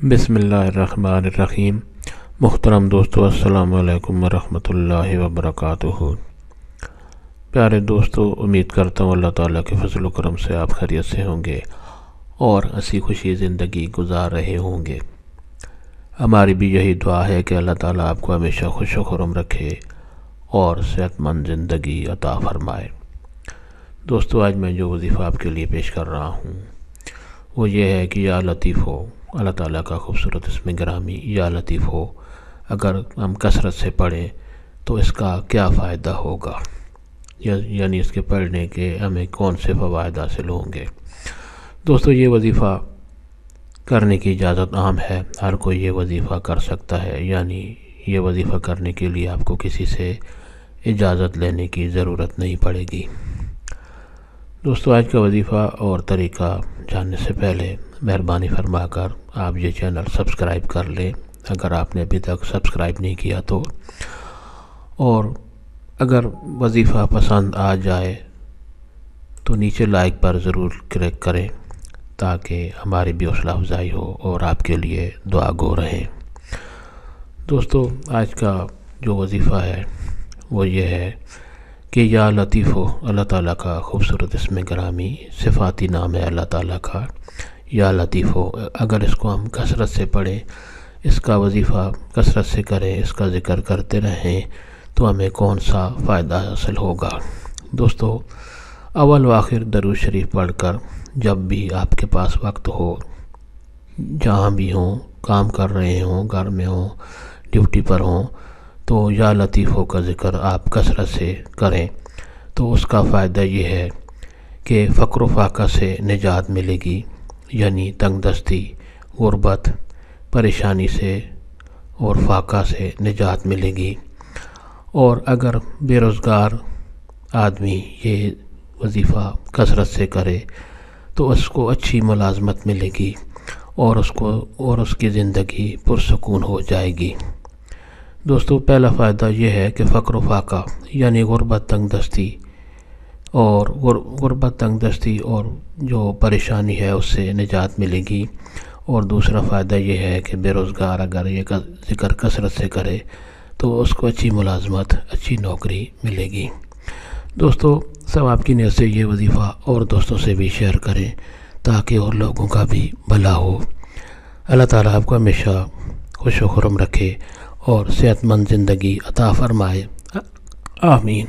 بسم اللہ الرحمن الرحیم۔ محترم دوستو، السلام علیکم ورحمۃ اللہ وبرکاتہ۔ پیارے دوستو، امید کرتا ہوں اللہ تعالیٰ کے فضل و کرم سے آپ خیریت سے ہوں گے اور ہنسی خوشی زندگی گزار رہے ہوں گے۔ ہماری بھی یہی دعا ہے کہ اللہ تعالیٰ آپ کو ہمیشہ خوش و خرم رکھے اور صحت مند زندگی عطا فرمائے۔ دوستو، آج میں جو وظیفہ آپ کے لیے پیش کر رہا ہوں وہ یہ ہے کہ یا لطیف ہو، اللہ تعالیٰ کا خوبصورت اسم گرامی یا لطیف ہو اگر ہم کثرت سے پڑھیں تو اس کا کیا فائدہ ہوگا، یعنی اس کے پڑھنے کے ہمیں کون سے فوائد حاصل ہوں گے۔ دوستو، یہ وظیفہ کرنے کی اجازت عام ہے، ہر کوئی یہ وظیفہ کر سکتا ہے، یعنی یہ وظیفہ کرنے کے لیے آپ کو کسی سے اجازت لینے کی ضرورت نہیں پڑے گی۔ دوستو، آج کا وظیفہ اور طریقہ جاننے سے پہلے مہربانی فرما کر آپ یہ چینل سبسکرائب کر لیں اگر آپ نے ابھی تک سبسکرائب نہیں کیا تو، اور اگر وظیفہ پسند آ جائے تو نیچے لائک پر ضرور کلک کریں تاکہ ہماری بھی حوصلہ افزائی ہو اور آپ کے لیے دعا گو رہیں۔ دوستو، آج کا جو وظیفہ ہے وہ یہ ہے کہ یا لطیف ہو، اللہ تعالیٰ کا خوبصورت اسم گرامی، صفاتی نام ہے اللہ تعالیٰ کا یا لطیف ہو۔ اگر اس کو ہم کثرت سے پڑھیں، اس کا وظیفہ کثرت سے کریں، اس کا ذکر کرتے رہیں تو ہمیں کون سا فائدہ حاصل ہوگا۔ دوستو، اول و آخر درود شریف پڑھ کر جب بھی آپ کے پاس وقت ہو، جہاں بھی ہوں، کام کر رہے ہوں، گھر میں ہوں، ڈیوٹی پر ہوں، تو یا لطیف ہو کا ذکر آپ کثرت سے کریں تو اس کا فائدہ یہ ہے کہ فقر و فاقہ سے نجات ملے گی، یعنی تنگ دستی، غربت، پریشانی سے اور فاقہ سے نجات ملے گی۔ اور اگر بے روزگار آدمی یہ وظیفہ کثرت سے کرے تو اس کو اچھی ملازمت ملے گی اور اس کی زندگی پرسکون ہو جائے گی۔ دوستو، پہلا فائدہ یہ ہے کہ فقر و فاقہ یعنی غربت تنگ دستی اور جو پریشانی ہے اس سے نجات ملے گی۔ اور دوسرا فائدہ یہ ہے کہ بے روزگار اگر یہ ذکر کثرت سے کرے تو اس کو اچھی ملازمت، اچھی نوکری ملے گی۔ دوستو، ثواب کی نیت سے یہ وظیفہ اور دوستوں سے بھی شیئر کریں تاکہ اور لوگوں کا بھی بھلا ہو۔ اللہ تعالیٰ آپ کو ہمیشہ خوش و خرم رکھے اور صحت مند زندگی عطا فرمائے، آمین۔